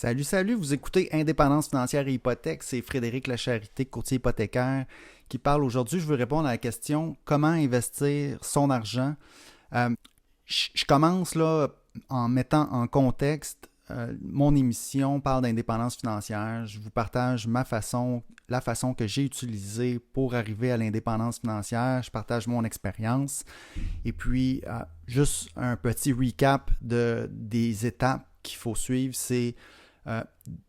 Salut, salut, vous écoutez Indépendance financière et hypothèque, c'est Frédéric Lacharité, courtier hypothécaire, qui parle aujourd'hui. Je veux répondre à la question comment investir son argent. Euh, je commence là en mettant en contexte mon émission parle d'indépendance financière. Je vous partage la façon que j'ai utilisée pour arriver à l'indépendance financière. Je partage mon expérience. Et puis, juste un petit recap des étapes qu'il faut suivre, c'est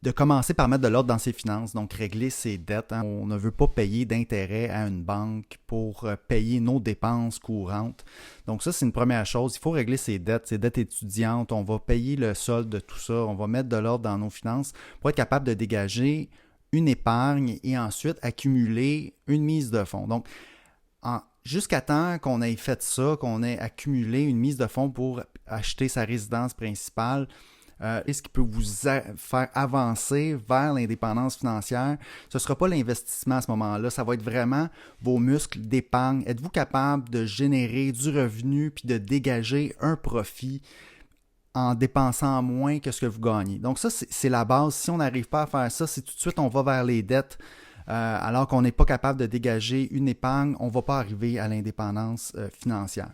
de commencer par mettre de l'ordre dans ses finances, donc régler ses dettes. On ne veut pas payer d'intérêt à une banque pour payer nos dépenses courantes. Donc ça, c'est une première chose. Il faut régler ses dettes étudiantes. On va payer le solde de tout ça. On va mettre de l'ordre dans nos finances pour être capable de dégager une épargne et ensuite accumuler une mise de fonds. Donc, jusqu'à temps qu'on ait fait ça, qu'on ait accumulé une mise de fonds pour acheter sa résidence principale, ce qui peut vous faire avancer vers l'indépendance financière, ce ne sera pas l'investissement à ce moment-là, ça va être vraiment vos muscles d'épargne. Êtes-vous capable de générer du revenu puis de dégager un profit en dépensant moins que ce que vous gagnez? Donc ça, c'est la base. Si on n'arrive pas à faire ça, si tout de suite on va vers les dettes, alors qu'on n'est pas capable de dégager une épargne, on ne va pas arriver à l'indépendance financière.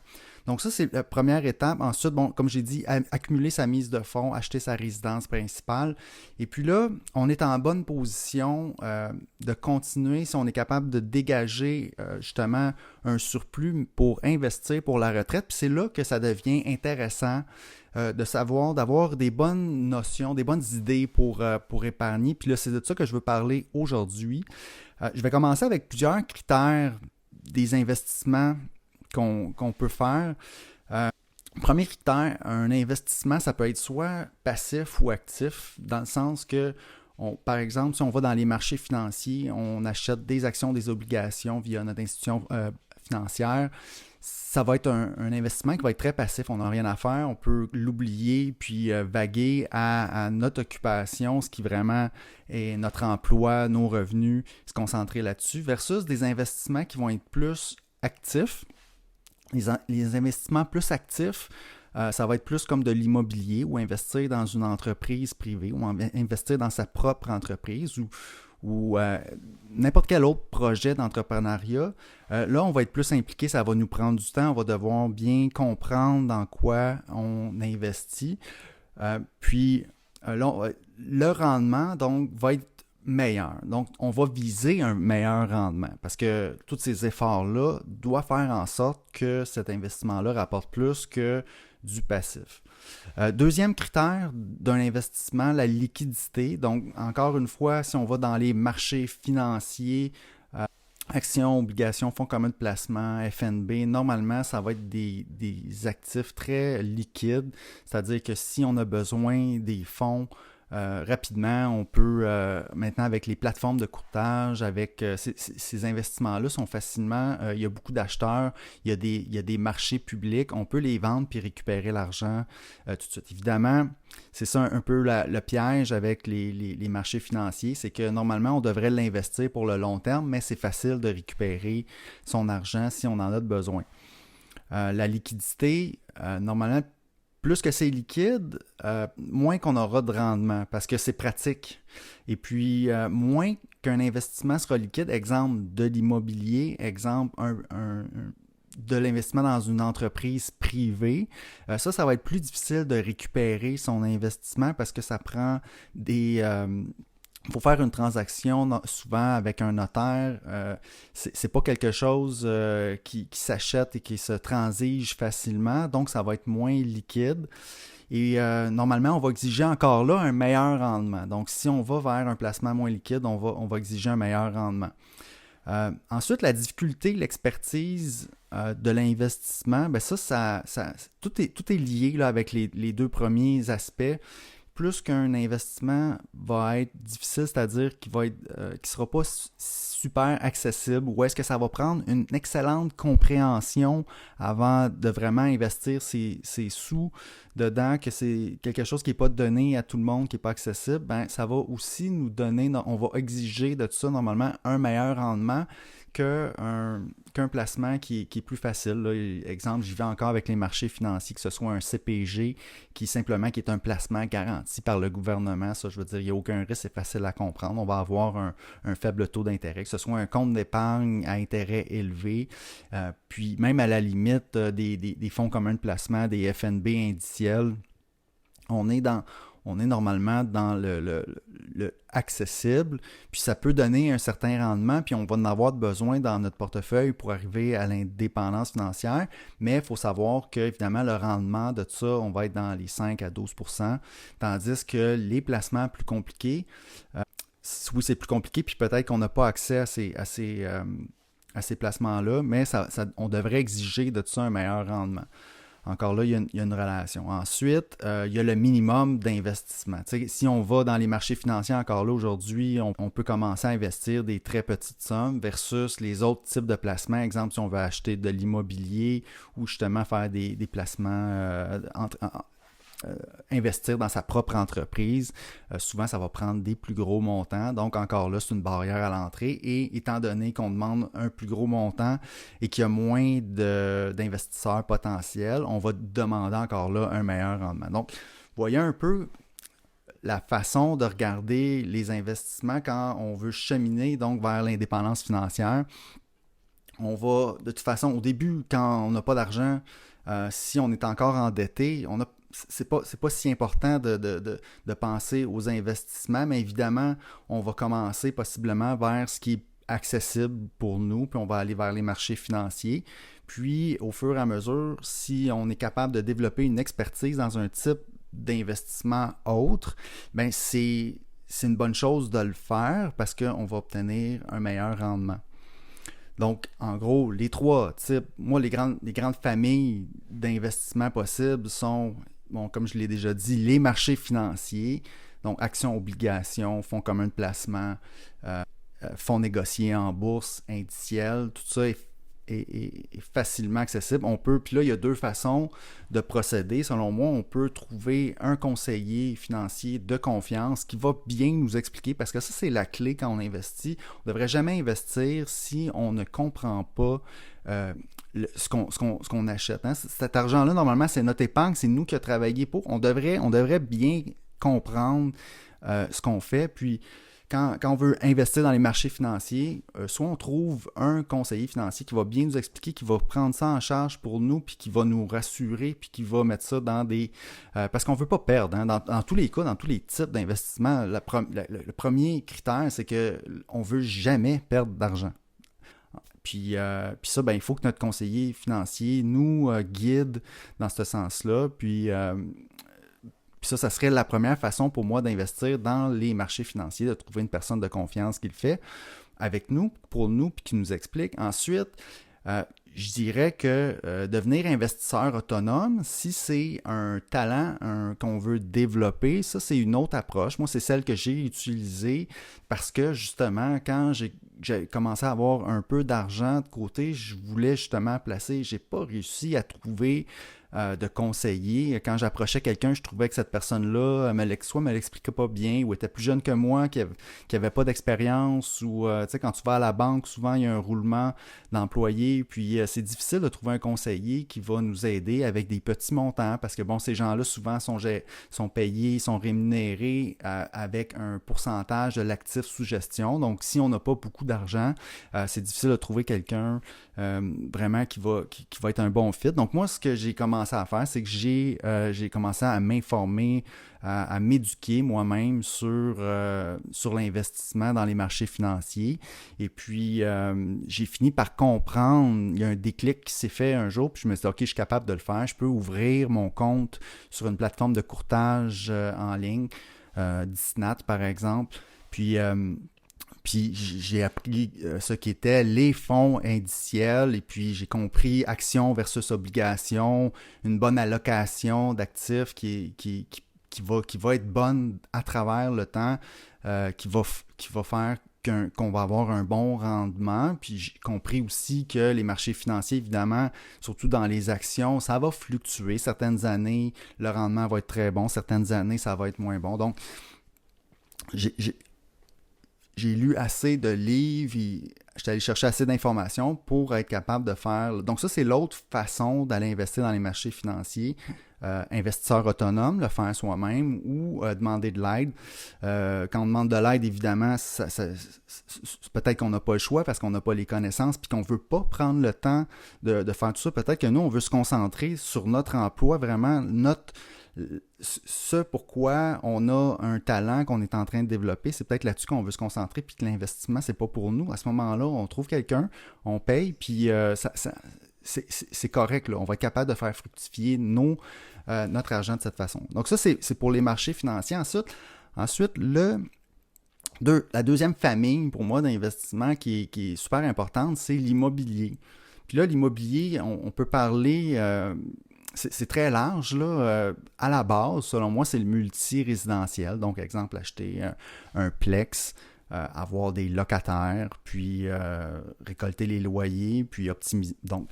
Donc ça, c'est la première étape. Ensuite, bon, comme j'ai dit, accumuler sa mise de fonds, acheter sa résidence principale. Et puis là, on est en bonne position de continuer si on est capable de dégager justement un surplus pour investir pour la retraite. Puis c'est là que ça devient intéressant de savoir, d'avoir des bonnes notions, des bonnes idées pour épargner. Puis là, c'est de ça que je veux parler aujourd'hui. Je vais commencer avec plusieurs critères des investissements qu'on peut faire. Premier critère, un investissement, ça peut être soit passif ou actif, dans le sens que, par exemple, si on va dans les marchés financiers, on achète des actions, des obligations via notre institution financière, ça va être un investissement qui va être très passif. On n'a rien à faire. On peut l'oublier puis vaguer à notre occupation, ce qui vraiment est notre emploi, nos revenus, se concentrer là-dessus, versus des investissements qui vont être plus actifs. Les investissements plus actifs, ça va être plus comme de l'immobilier ou investir dans une entreprise privée ou investir dans sa propre entreprise ou n'importe quel autre projet d'entrepreneuriat. Là, on va être plus impliqué, ça va nous prendre du temps, on va devoir bien comprendre dans quoi on investit. Puis, là, le rendement, donc, va être meilleur. Donc, on va viser un meilleur rendement parce que tous ces efforts-là doivent faire en sorte que cet investissement-là rapporte plus que du passif. Deuxième critère d'un investissement, la liquidité. Donc, encore une fois, si on va dans les marchés financiers, actions, obligations, fonds communs de placement, FNB, normalement, ça va être des actifs très liquides. C'est-à-dire que si on a besoin des fonds rapidement, on peut maintenant avec les plateformes de courtage, avec ces investissements-là sont facilement, il y a beaucoup d'acheteurs, il y a des marchés publics, on peut les vendre puis récupérer l'argent tout de suite. Évidemment, c'est ça un peu le piège avec les marchés financiers, c'est que normalement on devrait l'investir pour le long terme, mais c'est facile de récupérer son argent si on en a besoin. La liquidité, normalement, plus que c'est liquide, moins qu'on aura de rendement parce que c'est pratique. Et puis, moins qu'un investissement sera liquide, exemple de l'immobilier, exemple de l'investissement dans une entreprise privée, ça va être plus difficile de récupérer son investissement parce que ça prend il faut faire une transaction souvent avec un notaire. C'est pas quelque chose qui s'achète et qui se transige facilement, donc ça va être moins liquide. Et normalement, on va exiger encore là un meilleur rendement. Donc, si on va vers un placement moins liquide, on va exiger un meilleur rendement. Ensuite, la difficulté, l'expertise de l'investissement, ben tout est lié là, avec les deux premiers aspects. Plus qu'un investissement va être difficile, c'est-à-dire qu'il ne sera pas super accessible, ou est-ce que ça va prendre une excellente compréhension avant de vraiment investir ses sous dedans, que c'est quelque chose qui n'est pas donné à tout le monde, qui n'est pas accessible, ben ça va aussi nous donner, on va exiger de tout ça normalement un meilleur rendement qu'un placement qui est plus facile. Là. Exemple, j'y vais encore avec les marchés financiers, que ce soit un CPG qui est un placement garanti par le gouvernement. Ça, je veux dire, il n'y a aucun risque, c'est facile à comprendre. On va avoir un faible taux d'intérêt, que ce soit un compte d'épargne à intérêt élevé, puis même à la limite des fonds communs de placement, des FNB indiciels. On est normalement dans le accessible, puis ça peut donner un certain rendement, puis on va en avoir besoin dans notre portefeuille pour arriver à l'indépendance financière, mais il faut savoir que, évidemment, le rendement de ça, on va être dans les 5 à 12 %, tandis que les placements plus compliqués, oui, c'est plus compliqué, puis peut-être qu'on n'a pas accès à ces placements-là, mais on devrait exiger de ça un meilleur rendement. Encore là, il y a une relation. Ensuite, il y a le minimum d'investissement. Tu sais, si on va dans les marchés financiers, encore là, aujourd'hui, on peut commencer à investir des très petites sommes versus les autres types de placements. Exemple, si on veut acheter de l'immobilier ou justement faire des placements investir dans sa propre entreprise, souvent ça va prendre des plus gros montants, donc encore là c'est une barrière à l'entrée, et étant donné qu'on demande un plus gros montant et qu'il y a moins d'investisseurs potentiels, on va demander encore là un meilleur rendement. Donc, voyez un peu la façon de regarder les investissements quand on veut cheminer donc vers l'indépendance financière. On va, de toute façon, au début, quand on n'a pas d'argent, si on est encore endetté, c'est pas si important de penser aux investissements, mais évidemment, on va commencer possiblement vers ce qui est accessible pour nous, puis on va aller vers les marchés financiers. Puis, au fur et à mesure, si on est capable de développer une expertise dans un type d'investissement autre, ben c'est une bonne chose de le faire parce qu'on va obtenir un meilleur rendement. Donc, en gros, les trois types, moi, les grandes familles d'investissements possibles sont, bon, comme je l'ai déjà dit, les marchés financiers, donc actions, obligations, fonds communs de placement, fonds négociés en bourse, indiciels, tout ça est facilement accessible. Puis là, il y a deux façons de procéder. Selon moi, on peut trouver un conseiller financier de confiance qui va bien nous expliquer, parce que ça, c'est la clé quand on investit. On ne devrait jamais investir si on ne comprend pas ce qu'on achète. Hein? Cet argent-là, normalement, c'est notre épargne, c'est nous qui avons travaillé pour. On devrait bien comprendre ce qu'on fait, puis quand on veut investir dans les marchés financiers, soit on trouve un conseiller financier qui va bien nous expliquer, qui va prendre ça en charge pour nous, puis qui va nous rassurer, puis qui va mettre ça dans des... parce qu'on ne veut pas perdre. Hein. Dans tous les cas, dans tous les types d'investissement, le premier critère, c'est qu'on ne veut jamais perdre d'argent. Puis ça, ben, il faut que notre conseiller financier nous guide dans ce sens-là. Puis ça serait la première façon pour moi d'investir dans les marchés financiers, de trouver une personne de confiance qui le fait avec nous, pour nous, puis qui nous explique. Ensuite, je dirais que devenir investisseur autonome, si c'est un talent qu'on veut développer, ça c'est une autre approche. Moi, c'est celle que j'ai utilisée parce que justement, quand j'ai commencé à avoir un peu d'argent de côté, je voulais justement placer, j'ai pas réussi à trouver de conseiller. Quand j'approchais quelqu'un, je trouvais que cette personne-là soit me l'expliquait pas bien, ou était plus jeune que moi, qui avait pas d'expérience, ou tu sais, quand tu vas à la banque, souvent il y a un roulement d'employés, puis c'est difficile de trouver un conseiller qui va nous aider avec des petits montants, parce que bon, ces gens-là souvent sont payés, sont rémunérés avec un pourcentage de l'actif sous gestion. Donc si on n'a pas beaucoup d'argent, c'est difficile de trouver quelqu'un vraiment qui va être un bon fit. Donc moi, ce que j'ai commencé à faire, c'est que j'ai commencé à m'informer, à m'éduquer moi-même sur l'investissement dans les marchés financiers. Et puis, j'ai fini par comprendre, il y a un déclic qui s'est fait un jour, puis je me suis dit, OK, je suis capable de le faire, je peux ouvrir mon compte sur une plateforme de courtage en ligne, Disnat par exemple, puis j'ai appris ce qu'étaient les fonds indiciels, et puis j'ai compris actions versus obligations, une bonne allocation d'actifs qui va être bonne à travers le temps, qui va faire qu'on va avoir un bon rendement. Puis j'ai compris aussi que les marchés financiers, évidemment, surtout dans les actions, ça va fluctuer. Certaines années, le rendement va être très bon, certaines années, ça va être moins bon. Donc, j'ai lu assez de livres j'étais allé chercher assez d'informations pour être capable de faire... Donc ça, c'est l'autre façon d'aller investir dans les marchés financiers. Investisseur autonome, le faire soi-même ou demander de l'aide. Quand on demande de l'aide, évidemment, peut-être qu'on n'a pas le choix parce qu'on n'a pas les connaissances puis qu'on ne veut pas prendre le temps de faire tout ça. Peut-être que nous, on veut se concentrer sur notre emploi, vraiment ce pourquoi on a un talent qu'on est en train de développer, c'est peut-être là-dessus qu'on veut se concentrer, puis que l'investissement, c'est pas pour nous. À ce moment-là, on trouve quelqu'un, on paye, puis c'est correct, là. On va être capable de faire fructifier notre argent de cette façon. Donc ça, c'est pour les marchés financiers. Ensuite la deuxième famille, pour moi, d'investissement qui est super importante, c'est l'immobilier. Puis là, l'immobilier, on peut parler... c'est très large, là. À la base, selon moi, c'est le multirésidentiel. Donc, exemple, acheter un plex, avoir des locataires, puis récolter les loyers, puis optimiser. Donc,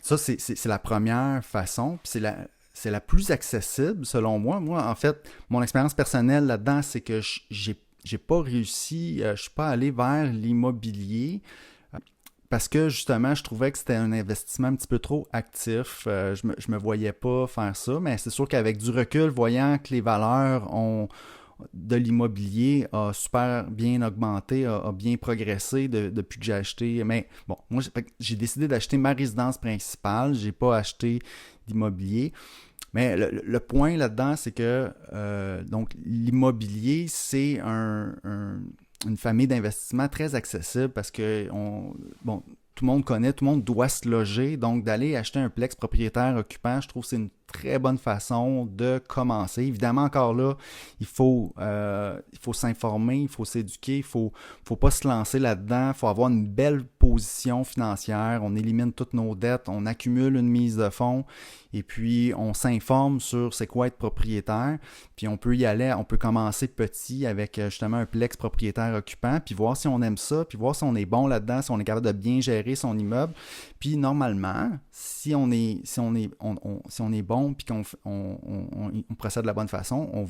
ça, c'est la première façon. Puis c'est la plus accessible, selon moi. Moi, en fait, mon expérience personnelle là-dedans, c'est que j'ai pas réussi, je suis pas allé vers l'immobilier. Parce que justement, je trouvais que c'était un investissement un petit peu trop actif. Je me voyais pas faire ça, mais c'est sûr qu'avec du recul, voyant que les valeurs de l'immobilier a super bien augmenté, a bien progressé depuis que j'ai acheté. Mais bon, moi, j'ai décidé d'acheter ma résidence principale. J'ai pas acheté d'immobilier. Mais le point là-dedans, c'est que donc l'immobilier, c'est une famille d'investissement très accessible parce que tout le monde connaît, tout le monde doit se loger. Donc, d'aller acheter un plex propriétaire occupant, je trouve que c'est une très bonne façon de commencer. Évidemment, encore là, il faut s'informer, il faut s'éduquer, il faut pas se lancer là-dedans. Il faut avoir une belle position financière. On élimine toutes nos dettes, on accumule une mise de fonds et puis on s'informe sur c'est quoi être propriétaire. Puis on peut y aller, on peut commencer petit avec justement un plex propriétaire occupant, puis voir si on aime ça, puis voir si on est bon là-dedans, si on est capable de bien gérer son immeuble. Puis normalement, si on est bon puis qu'on procède de la bonne façon, on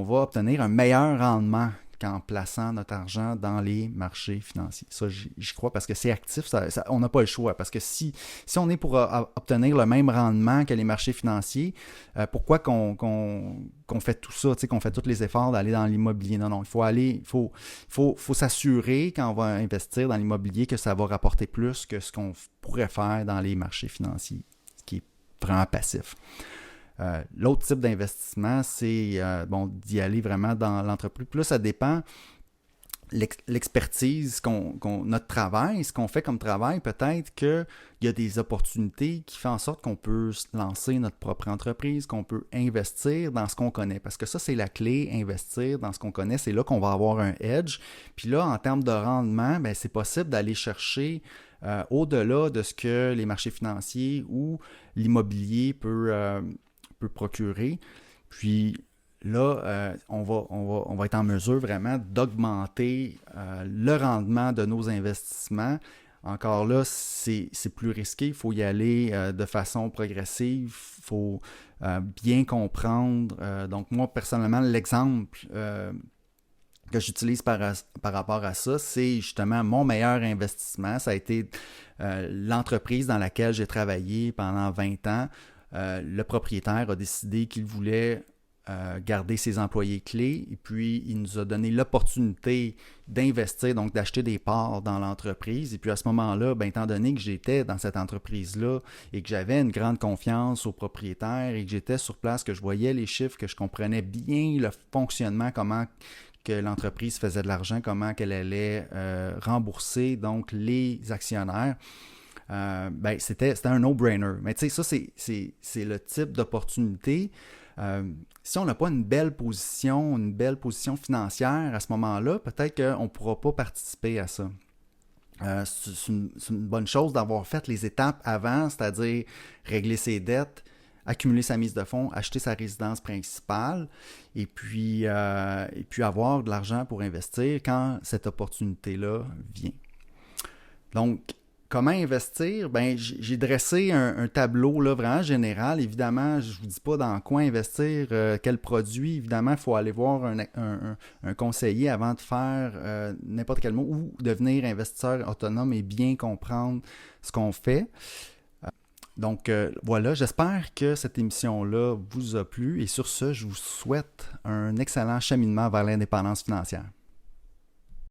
va obtenir un meilleur rendement qu'en plaçant notre argent dans les marchés financiers. Ça, j'y crois parce que c'est actif, on n'a pas le choix. Parce que si on est pour obtenir le même rendement que les marchés financiers, pourquoi qu'on fait tout ça, qu'on fait tous les efforts d'aller dans l'immobilier? Non, il faut s'assurer quand on va investir dans l'immobilier que ça va rapporter plus que ce qu'on pourrait faire dans les marchés financiers, ce qui est vraiment passif. L'autre type d'investissement, c'est d'y aller vraiment dans l'entreprise. Puis là, ça dépend l'expertise, notre travail, ce qu'on fait comme travail, peut-être qu'il y a des opportunités qui font en sorte qu'on peut lancer notre propre entreprise, qu'on peut investir dans ce qu'on connaît. Parce que ça, c'est la clé, investir dans ce qu'on connaît. C'est là qu'on va avoir un edge. Puis là, en termes de rendement, c'est possible d'aller chercher au-delà de ce que les marchés financiers ou l'immobilier peut procurer. Puis là, on va être en mesure vraiment d'augmenter le rendement de nos investissements. Encore là, c'est plus risqué. Il faut y aller de façon progressive. Il faut bien comprendre. Donc moi, personnellement, l'exemple que j'utilise par rapport à ça, c'est justement mon meilleur investissement. Ça a été l'entreprise dans laquelle j'ai travaillé pendant 20 ans. Le propriétaire a décidé qu'il voulait garder ses employés clés et puis il nous a donné l'opportunité d'investir, donc d'acheter des parts dans l'entreprise. Et puis à ce moment-là, étant donné que j'étais dans cette entreprise-là et que j'avais une grande confiance au propriétaire et que j'étais sur place, que je voyais les chiffres, que je comprenais bien le fonctionnement, comment que l'entreprise faisait de l'argent, comment qu'elle allait rembourser donc les actionnaires, c'était un no-brainer. Mais tu sais, ça, c'est le type d'opportunité. Si on n'a pas une belle position financière à ce moment-là, peut-être qu'on ne pourra pas participer à ça. C'est une bonne chose d'avoir fait les étapes avant, c'est-à-dire régler ses dettes, accumuler sa mise de fonds, acheter sa résidence principale et puis avoir de l'argent pour investir quand cette opportunité-là vient. Donc, Comment investir? Ben, j'ai dressé un tableau là, vraiment général. Évidemment, je ne vous dis pas dans quoi investir, quel produit. Évidemment, il faut aller voir un conseiller avant de faire n'importe quel mot ou devenir investisseur autonome et bien comprendre ce qu'on fait. Donc voilà, j'espère que cette émission-là vous a plu et sur ce, je vous souhaite un excellent cheminement vers l'indépendance financière.